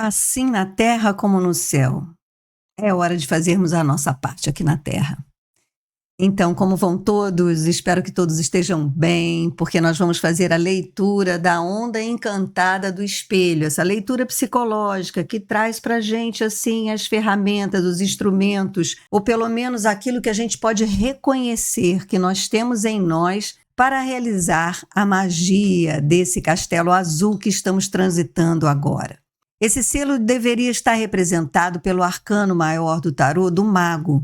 Assim na terra como no céu. É hora de fazermos a nossa parte aqui na terra. Então, como vão todos? Espero que todos estejam bem, porque nós vamos fazer a leitura da Onda Encantada do Espelho, essa leitura psicológica que traz para a gente assim as ferramentas, os instrumentos, ou pelo menos aquilo que a gente pode reconhecer que nós temos em nós para realizar a magia desse castelo azul que estamos transitando agora. Esse selo deveria estar representado pelo arcano maior do tarô, do mago.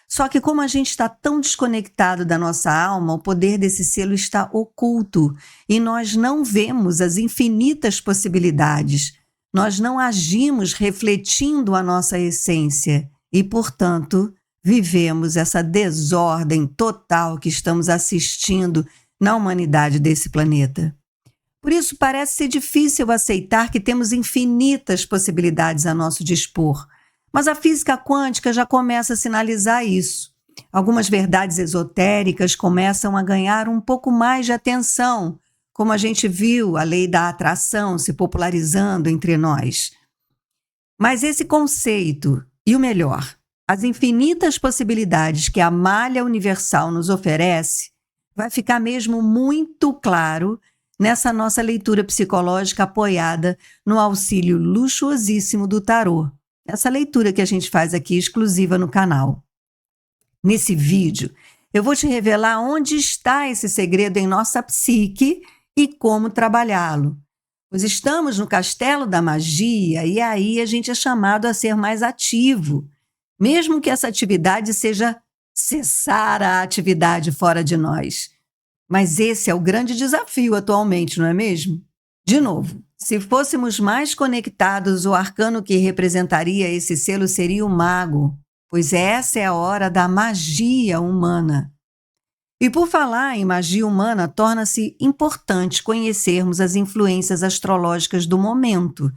Só que como a gente está tão desconectado da nossa alma, o poder desse selo está oculto e nós não vemos as infinitas possibilidades. Nós não agimos refletindo a nossa essência e, portanto, vivemos essa desordem total que estamos assistindo na humanidade desse planeta. Por isso, parece ser difícil aceitar que temos infinitas possibilidades a nosso dispor. Mas a física quântica já começa a sinalizar isso. Algumas verdades esotéricas começam a ganhar um pouco mais de atenção, como a gente viu a lei da atração se popularizando entre nós. Mas esse conceito, e o melhor, as infinitas possibilidades que a malha universal nos oferece, vai ficar mesmo muito claro nessa nossa leitura psicológica apoiada no auxílio luxuosíssimo do tarô. Essa leitura que a gente faz aqui exclusiva no canal. Nesse vídeo, eu vou te revelar onde está esse segredo em nossa psique e como trabalhá-lo. Pois estamos no castelo da magia e aí a gente é chamado a ser mais ativo, mesmo que essa atividade seja cessar a atividade fora de nós. Mas esse é o grande desafio atualmente, não é mesmo? De novo, se fôssemos mais conectados, o arcano que representaria esse selo seria o mago, pois essa é a hora da magia humana. E por falar em magia humana, torna-se importante conhecermos as influências astrológicas do momento,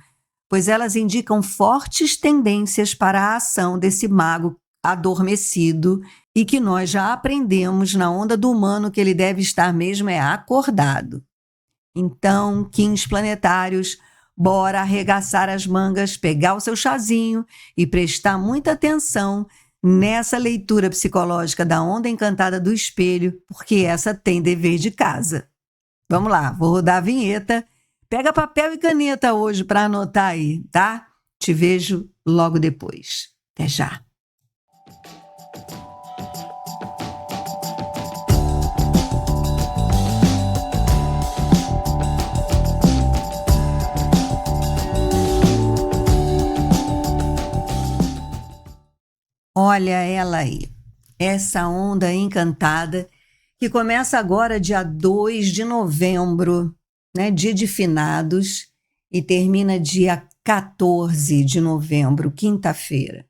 pois elas indicam fortes tendências para a ação desse mago adormecido e que nós já aprendemos na onda do humano que ele deve estar mesmo acordado. Então, Kins planetários, bora arregaçar as mangas, pegar o seu chazinho e prestar muita atenção nessa leitura psicológica da Onda Encantada do Espelho, porque essa tem dever de casa. Vamos lá, vou rodar a vinheta. Pega papel e caneta hoje para anotar aí, tá? Te vejo logo depois. Até já. Olha ela aí, essa onda encantada que começa agora dia 2 de novembro, né, dia de finados, e termina dia 14 de novembro, quinta-feira.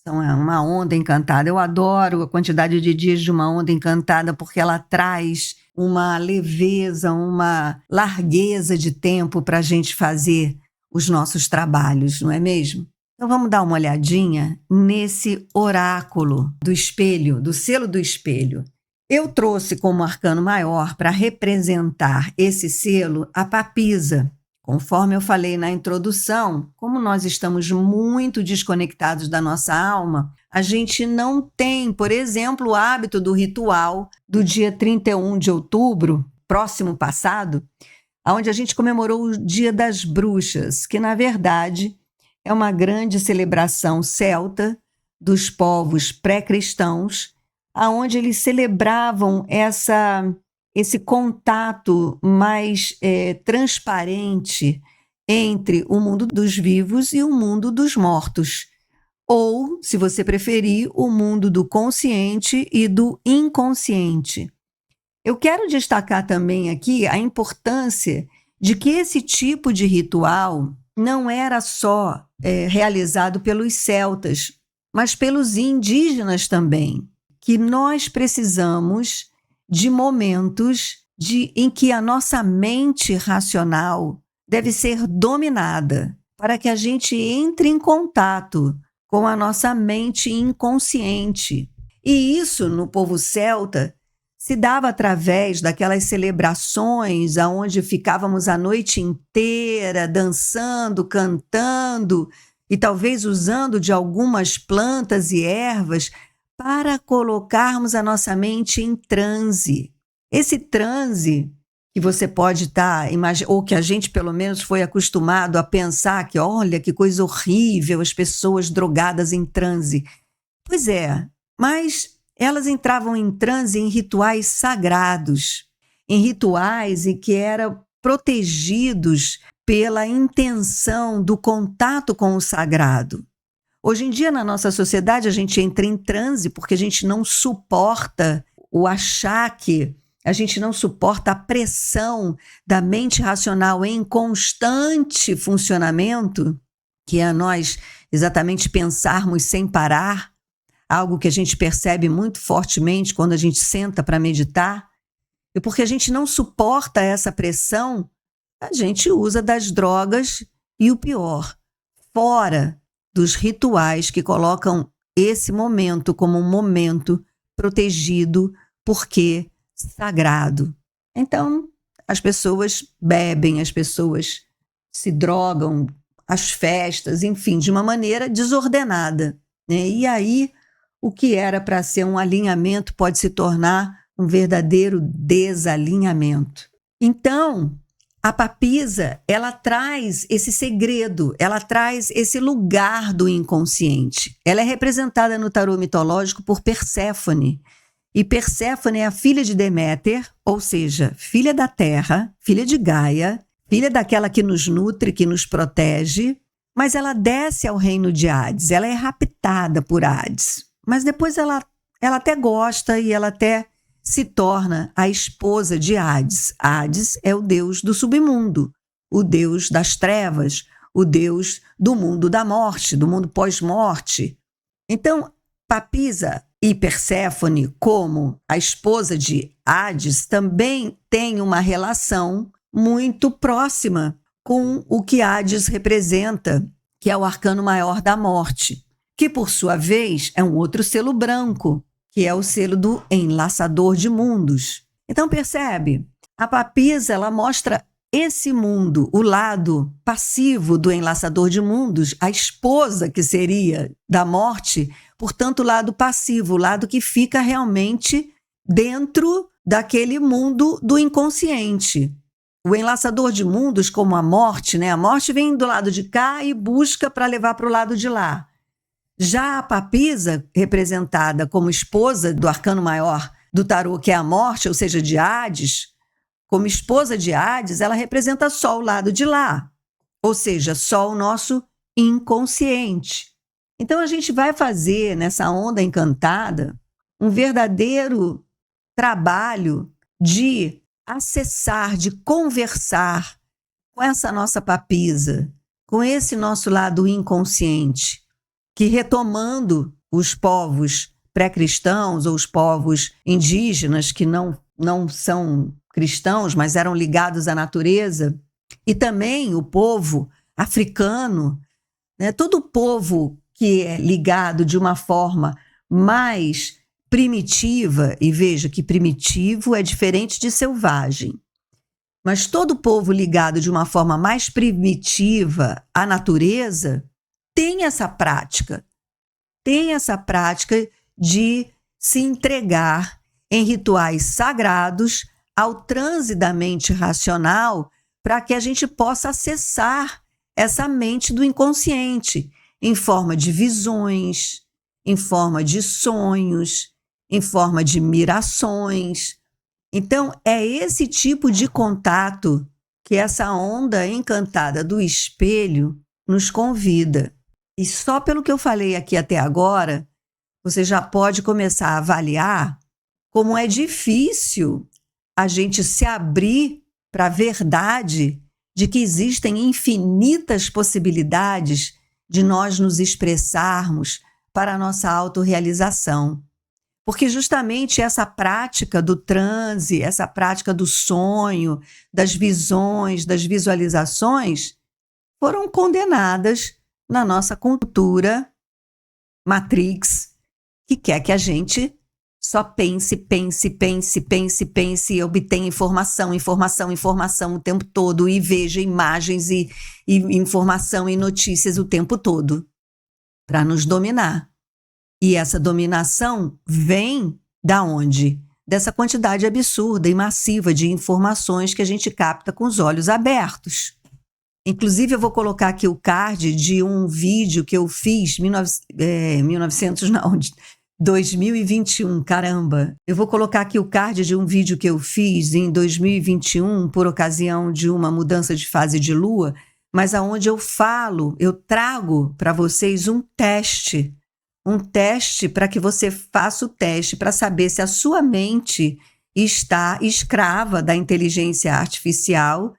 Então é uma onda encantada. Eu adoro a quantidade de dias de uma onda encantada porque ela traz uma leveza, uma largueza de tempo para a gente fazer os nossos trabalhos, não é mesmo? Então vamos dar uma olhadinha nesse oráculo do espelho, do selo do espelho. Eu trouxe como arcano maior para representar esse selo a papisa. Conforme eu falei na introdução, como nós estamos muito desconectados da nossa alma, a gente não tem, por exemplo, o hábito do ritual do dia 31 de outubro, próximo passado, onde a gente comemorou o Dia das Bruxas, que na verdade é uma grande celebração celta dos povos pré-cristãos, aonde eles celebravam esse contato mais transparente entre o mundo dos vivos e o mundo dos mortos. Ou, se você preferir, o mundo do consciente e do inconsciente. Eu quero destacar também aqui a importância de que esse tipo de ritual não era só realizado pelos celtas, mas pelos indígenas também, que nós precisamos de momentos em que a nossa mente racional deve ser dominada para que a gente entre em contato com a nossa mente inconsciente. E isso, no povo celta, se dava através daquelas celebrações aonde ficávamos a noite inteira dançando, cantando e talvez usando de algumas plantas e ervas para colocarmos a nossa mente em transe. Esse transe que você pode estar, ou que a gente pelo menos foi acostumado a pensar que, olha, que coisa horrível, as pessoas drogadas em transe. Pois é, mas elas entravam em transe em rituais sagrados, em rituais em que eram protegidos pela intenção do contato com o sagrado. Hoje em dia, na nossa sociedade, a gente entra em transe porque a gente não suporta o achaque, a gente não suporta a pressão da mente racional em constante funcionamento, que é nós exatamente pensarmos sem parar, algo que a gente percebe muito fortemente quando a gente senta para meditar. E porque a gente não suporta essa pressão, a gente usa das drogas e o pior, fora dos rituais que colocam esse momento como um momento protegido, porque sagrado. Então, as pessoas bebem, as pessoas se drogam, as festas, enfim, de uma maneira desordenada, né? E aí, o que era para ser um alinhamento pode se tornar um verdadeiro desalinhamento. Então, a papisa, ela traz esse segredo, ela traz esse lugar do inconsciente. Ela é representada no tarô mitológico por Perséfone. E Perséfone é a filha de Deméter, ou seja, filha da terra, filha de Gaia, filha daquela que nos nutre, que nos protege, mas ela desce ao reino de Hades, ela é raptada por Hades. Mas depois ela até gosta e ela até se torna a esposa de Hades. Hades é o deus do submundo, o deus das trevas, o deus do mundo da morte, do mundo pós-morte. Então, Papisa e Perséfone, como a esposa de Hades, também têm uma relação muito próxima com o que Hades representa, que é o arcano maior da morte, que, por sua vez, é um outro selo branco, que é o selo do enlaçador de mundos. Então, percebe? A papisa, ela mostra esse mundo, o lado passivo do enlaçador de mundos, a esposa que seria da morte, portanto, o lado passivo, o lado que fica realmente dentro daquele mundo do inconsciente. O enlaçador de mundos, como a morte, né? A morte vem do lado de cá e busca para levar para o lado de lá. Já a papisa, representada como esposa do arcano maior do tarô, que é a morte, ou seja, de Hades, como esposa de Hades, ela representa só o lado de lá, ou seja, só o nosso inconsciente. Então a gente vai fazer nessa onda encantada um verdadeiro trabalho de acessar, de conversar com essa nossa papisa, com esse nosso lado inconsciente, que, retomando os povos pré-cristãos ou os povos indígenas que não são cristãos, mas eram ligados à natureza, e também o povo africano, né, todo o povo que é ligado de uma forma mais primitiva, e veja que primitivo é diferente de selvagem, mas todo o povo ligado de uma forma mais primitiva à natureza tem essa prática de se entregar em rituais sagrados ao transe da mente racional para que a gente possa acessar essa mente do inconsciente em forma de visões, em forma de sonhos, em forma de mirações. Então, é esse tipo de contato que essa onda encantada do espelho nos convida. E só pelo que eu falei aqui até agora, você já pode começar a avaliar como é difícil a gente se abrir para a verdade de que existem infinitas possibilidades de nós nos expressarmos para a nossa autorrealização. Porque justamente essa prática do transe, essa prática do sonho, das visões, das visualizações, foram condenadas na nossa cultura Matrix, que quer que a gente Só pense, pense, pense, pense, pense e obtenha informação, informação, informação o tempo todo e veja imagens e informação e notícias o tempo todo para nos dominar. E essa dominação vem da onde? Dessa quantidade absurda e massiva de informações que a gente capta com os olhos abertos. Inclusive, eu vou colocar aqui o card de um vídeo que eu fiz, 2021, caramba. Eu vou colocar aqui o card de um vídeo que eu fiz em 2021, por ocasião de uma mudança de fase de lua, mas aonde eu trago para vocês um teste para que você faça o teste para saber se a sua mente está escrava da inteligência artificial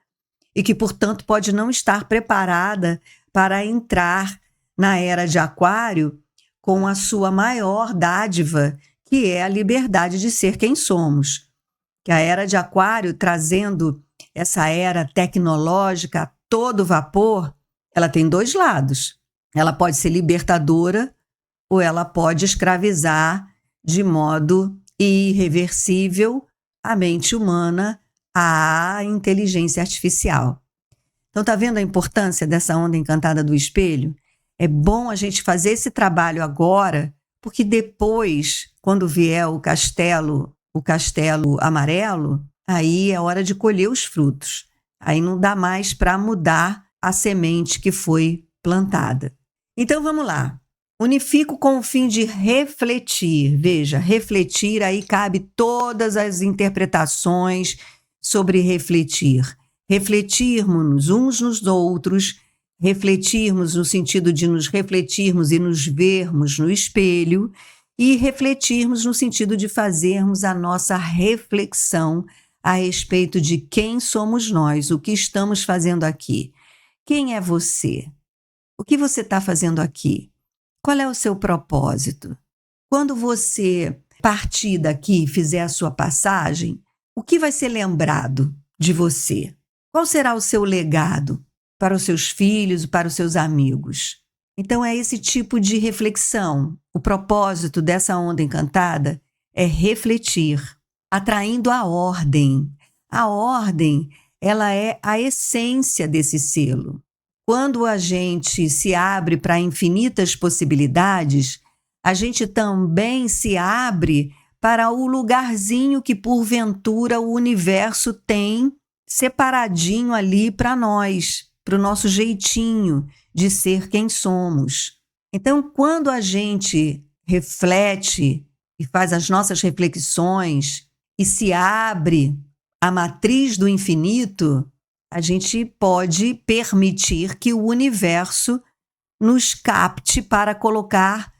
e que, portanto, pode não estar preparada para entrar na era de Aquário com a sua maior dádiva, que é a liberdade de ser quem somos. Que a era de Aquário, trazendo essa era tecnológica a todo vapor, ela tem dois lados. Ela pode ser libertadora ou ela pode escravizar de modo irreversível a mente humana à inteligência artificial. Então, tá vendo a importância dessa onda encantada do espelho? É bom a gente fazer esse trabalho agora, porque depois, quando vier o castelo amarelo, aí é hora de colher os frutos. Aí não dá mais para mudar a semente que foi plantada. Então, vamos lá. Unifico com o fim de refletir. Veja, refletir, aí cabe todas as interpretações sobre refletir. Refletirmos uns nos outros, refletirmos no sentido de nos refletirmos e nos vermos no espelho, e refletirmos no sentido de fazermos a nossa reflexão a respeito de quem somos nós, o que estamos fazendo aqui. Quem é você? O que você está fazendo aqui? Qual é o seu propósito? Quando você partir daqui e fizer a sua passagem, o que vai ser lembrado de você? Qual será o seu legado para os seus filhos, para os seus amigos? Então é esse tipo de reflexão. O propósito dessa onda encantada é refletir, atraindo a ordem. A ordem, ela é a essência desse selo. Quando a gente se abre para infinitas possibilidades, a gente também se abre para o lugarzinho que, porventura, o universo tem separadinho ali para nós, para o nosso jeitinho de ser quem somos. Então, quando a gente reflete e faz as nossas reflexões e se abre à matriz do infinito, a gente pode permitir que o universo nos capte para colocar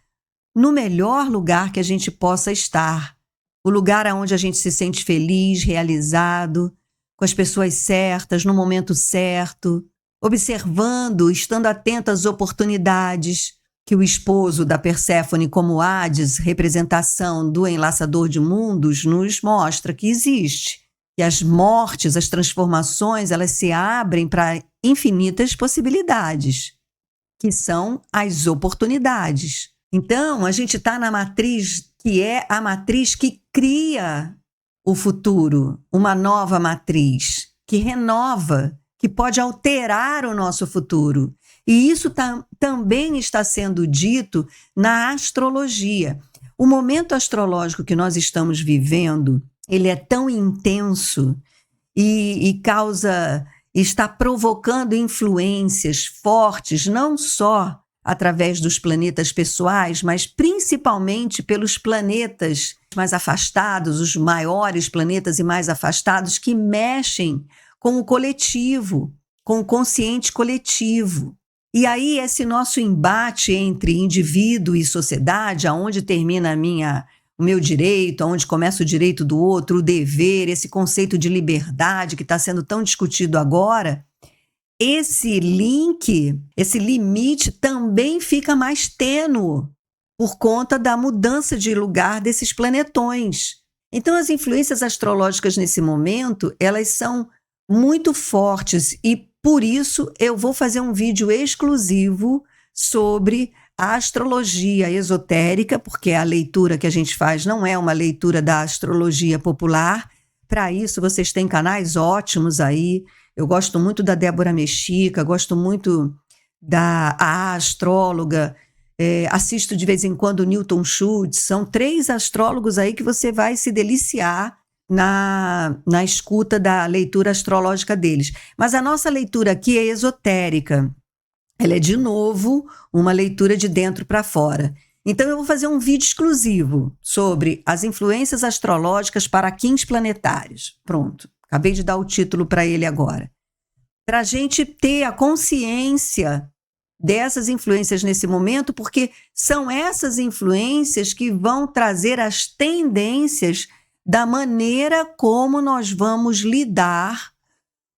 no melhor lugar que a gente possa estar. O lugar onde a gente se sente feliz, realizado, com as pessoas certas, no momento certo, observando, estando atento às oportunidades que o esposo da Perséfone, como Hades, representação do enlaçador de mundos, nos mostra que existe. E as mortes, as transformações, elas se abrem para infinitas possibilidades, que são as oportunidades. Então, a gente está na matriz que é a matriz que cria o futuro, uma nova matriz, que renova, que pode alterar o nosso futuro. E isso também está sendo dito na astrologia. O momento astrológico que nós estamos vivendo, ele é tão intenso e está provocando influências fortes, não só através dos planetas pessoais, mas principalmente pelos planetas mais afastados, os maiores planetas e mais afastados, que mexem com o coletivo, com o consciente coletivo. E aí esse nosso embate entre indivíduo e sociedade, aonde termina o meu direito, aonde começa o direito do outro, o dever, esse conceito de liberdade que está sendo tão discutido agora, esse limite também fica mais tênue por conta da mudança de lugar desses planetões. Então, as influências astrológicas nesse momento, elas são muito fortes e, por isso, eu vou fazer um vídeo exclusivo sobre a astrologia esotérica, porque a leitura que a gente faz não é uma leitura da astrologia popular. Para isso, vocês têm canais ótimos aí. Eu gosto muito da Débora Mexica, gosto muito da astróloga, assisto de vez em quando o Newton Schultz. São 3 astrólogos aí que você vai se deliciar na escuta da leitura astrológica deles. Mas a nossa leitura aqui é esotérica. Ela é, de novo, uma leitura de dentro para fora. Então, eu vou fazer um vídeo exclusivo sobre as influências astrológicas para quins planetários. Pronto, acabei de dar o título para ele agora. Para a gente ter a consciência dessas influências nesse momento, porque são essas influências que vão trazer as tendências da maneira como nós vamos lidar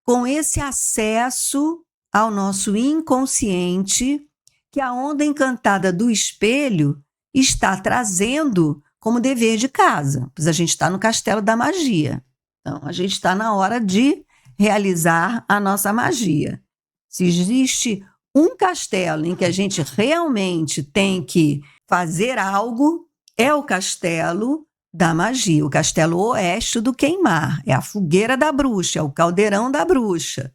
com esse acesso ao nosso inconsciente, que a onda encantada do espelho está trazendo como dever de casa, pois a gente está no castelo da magia. Então, a gente está na hora de realizar a nossa magia. Se existe um castelo em que a gente realmente tem que fazer algo, é o castelo da magia, o castelo oeste do queimar, é a fogueira da bruxa, é o caldeirão da bruxa.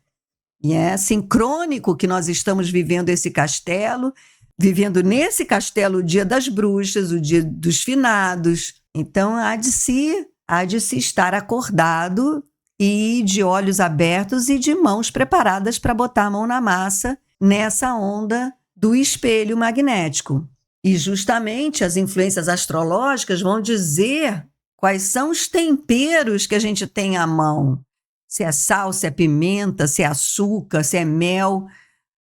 E é sincrônico que nós estamos vivendo esse castelo, vivendo nesse castelo o dia das bruxas, o dia dos finados. Então, há de se estar acordado e de olhos abertos e de mãos preparadas para botar a mão na massa nessa onda do espelho magnético. E justamente as influências astrológicas vão dizer quais são os temperos que a gente tem à mão. Se é sal, se é pimenta, se é açúcar, se é mel.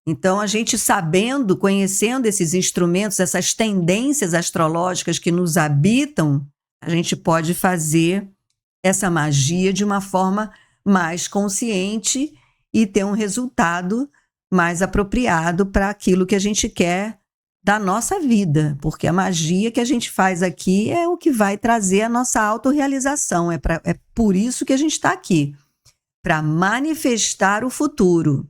Então, a gente sabendo, conhecendo esses instrumentos, essas tendências astrológicas que nos habitam, a gente pode fazer essa magia de uma forma mais consciente e ter um resultado mais apropriado para aquilo que a gente quer da nossa vida, porque a magia que a gente faz aqui é o que vai trazer a nossa autorrealização, é por isso que a gente está aqui, para manifestar o futuro.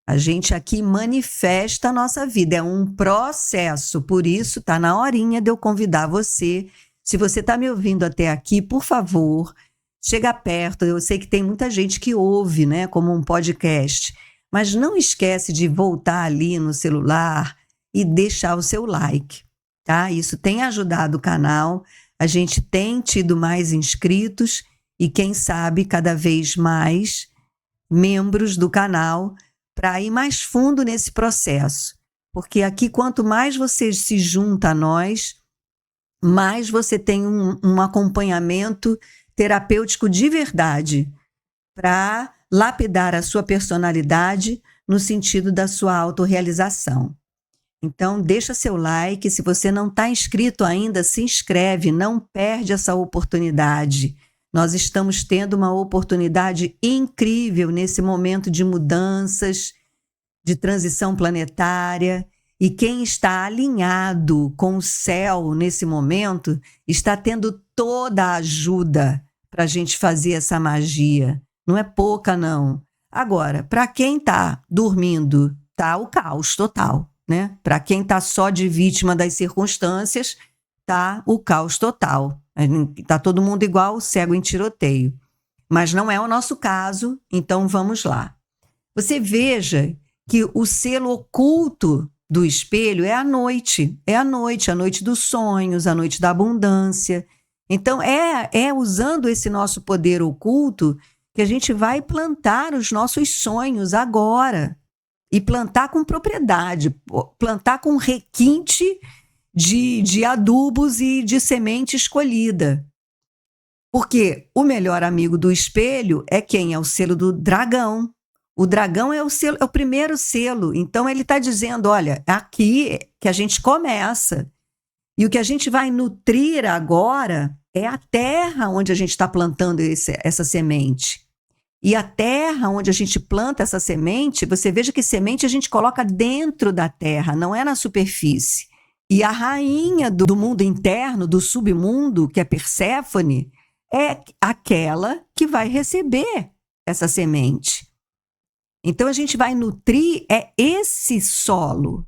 A gente aqui manifesta a nossa vida, é um processo, por isso está na horinha de eu convidar você. Se você está me ouvindo até aqui, por favor, chega perto. Eu sei que tem muita gente que ouve, né, como um podcast, mas não esquece de voltar ali no celular e deixar o seu like, tá? Isso tem ajudado o canal, a gente tem tido mais inscritos e, quem sabe, cada vez mais membros do canal para ir mais fundo nesse processo. Porque aqui, quanto mais você se junta a nós, mais você tem um acompanhamento terapêutico de verdade para lapidar a sua personalidade no sentido da sua autorrealização. Então, deixa seu like. Se você não está inscrito ainda, se inscreve, não perde essa oportunidade. Nós estamos tendo uma oportunidade incrível nesse momento de mudanças, de transição planetária, e quem está alinhado com o céu nesse momento está tendo toda a ajuda para a gente fazer essa magia. Não é pouca, não. Agora, para quem está dormindo, tá o caos total, né? Para quem está só de vítima das circunstâncias, tá o caos total. Está todo mundo igual, cego em tiroteio. Mas não é o nosso caso, então vamos lá. Você veja que o selo oculto do espelho é a noite. É a noite dos sonhos, a noite da abundância. Então, é usando esse nosso poder oculto que a gente vai plantar os nossos sonhos agora. E plantar com propriedade, plantar com requinte de adubos e de semente escolhida. Porque o melhor amigo do espelho é quem? É o selo do dragão. O dragão é o primeiro selo. Então, ele está dizendo, olha, é aqui que a gente começa. E o que a gente vai nutrir agora é a terra onde a gente está plantando essa semente. E a terra onde a gente planta essa semente, você veja que semente a gente coloca dentro da terra, não é na superfície. E a rainha do mundo interno, do submundo, que é Perséfone, é aquela que vai receber essa semente. Então, a gente vai nutrir esse solo.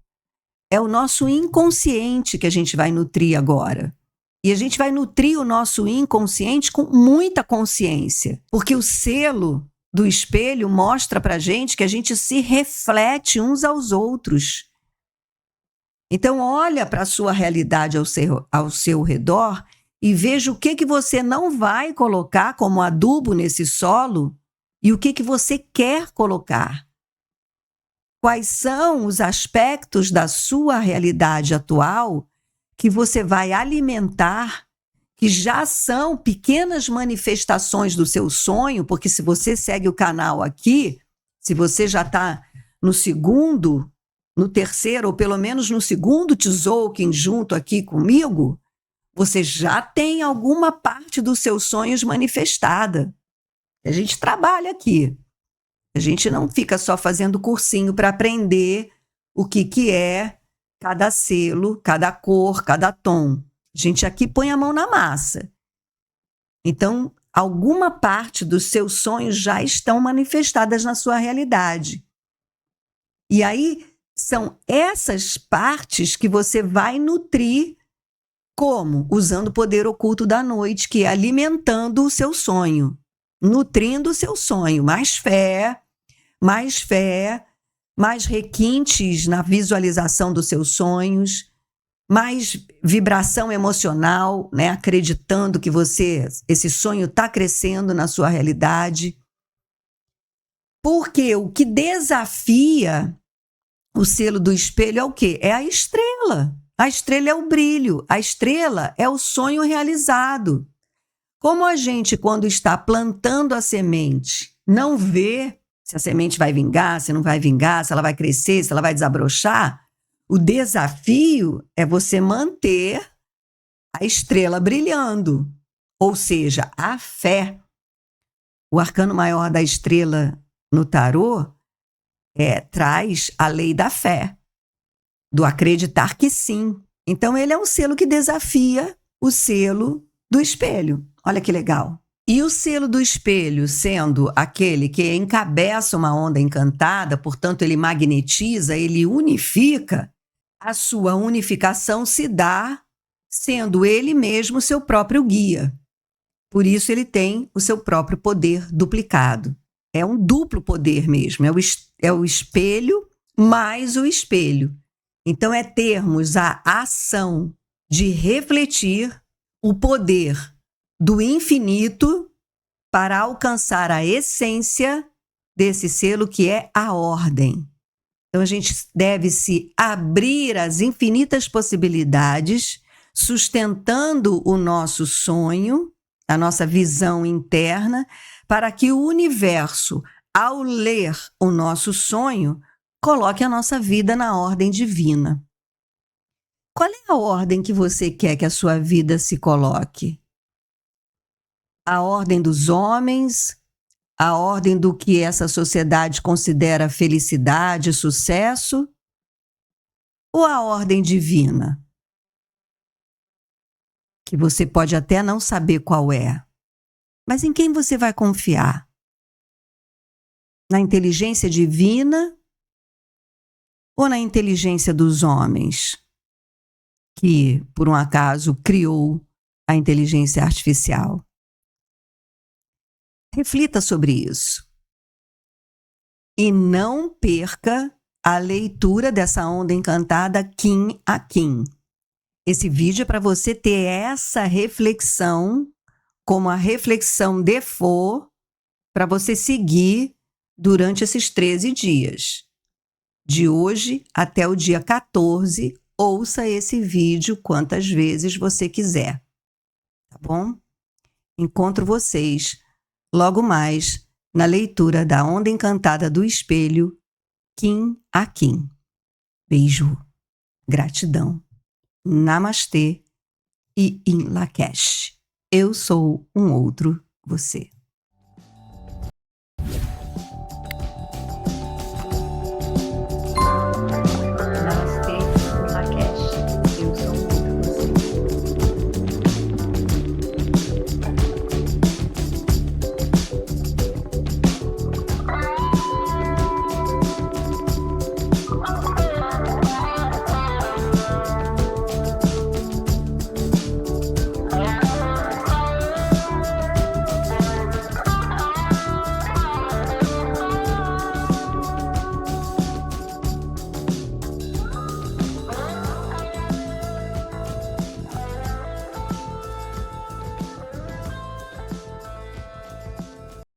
é o nosso inconsciente que a gente vai nutrir agora. E a gente vai nutrir o nosso inconsciente com muita consciência, porque o selo do espelho mostra pra gente que a gente se reflete uns aos outros. Então, olha para a sua realidade ao seu redor e veja o que você não vai colocar como adubo nesse solo e o que você quer colocar. Quais são os aspectos da sua realidade atual que você vai alimentar, que já são pequenas manifestações do seu sonho, porque se você segue o canal aqui, se você já está no segundo, no terceiro, ou pelo menos no segundo Tzolk'in junto aqui comigo, você já tem alguma parte dos seus sonhos manifestada. A gente trabalha aqui. A gente não fica só fazendo cursinho para aprender o que é cada selo, cada cor, cada tom. A gente aqui põe a mão na massa. Então, alguma parte dos seus sonhos já estão manifestadas na sua realidade. E aí, são essas partes que você vai nutrir como? Usando o poder oculto da noite, que é alimentando o seu sonho, nutrindo o seu sonho. Mais fé, mais requintes na visualização dos seus sonhos, mais vibração emocional, né? Acreditando que esse sonho está crescendo na sua realidade. Porque o que desafia o selo do espelho é o quê? É a estrela. A estrela é o brilho. A estrela é o sonho realizado. Como a gente, quando está plantando a semente, não vê se a semente vai vingar, se não vai vingar, se ela vai crescer, se ela vai desabrochar, o desafio é você manter a estrela brilhando. Ou seja, a fé. O arcano maior da estrela no tarô traz a lei da fé, do acreditar que sim. Então, ele é um selo que desafia o selo do espelho. Olha que legal. E o selo do espelho, sendo aquele que encabeça uma onda encantada, portanto, ele magnetiza, ele unifica, a sua unificação se dá sendo ele mesmo seu próprio guia. Por isso, ele tem o seu próprio poder duplicado. É um duplo poder mesmo, é o espelho mais o espelho. Então, é termos a ação de refletir o poder do infinito para alcançar a essência desse selo que é a ordem. Então, a gente deve se abrir às infinitas possibilidades, sustentando o nosso sonho, a nossa visão interna, para que o universo, ao ler o nosso sonho, coloque a nossa vida na ordem divina. Qual é a ordem que você quer que a sua vida se coloque? A ordem dos homens, a ordem do que essa sociedade considera felicidade, sucesso, ou a ordem divina? Que você pode até não saber qual é. Mas em quem você vai confiar? Na inteligência divina ou na inteligência dos homens, que, por um acaso, criou a inteligência artificial? Reflita sobre isso. E não perca a leitura dessa onda encantada Kin a Kin. Esse vídeo é para você ter essa reflexão, como a reflexão default, para você seguir durante esses 13 dias. De hoje até o dia 14, ouça esse vídeo quantas vezes você quiser. Tá bom? Encontro vocês logo mais na leitura da Onda Encantada do Espelho, Kin a Kin. Beijo, gratidão, namastê e in Lakesh. Eu sou um outro você.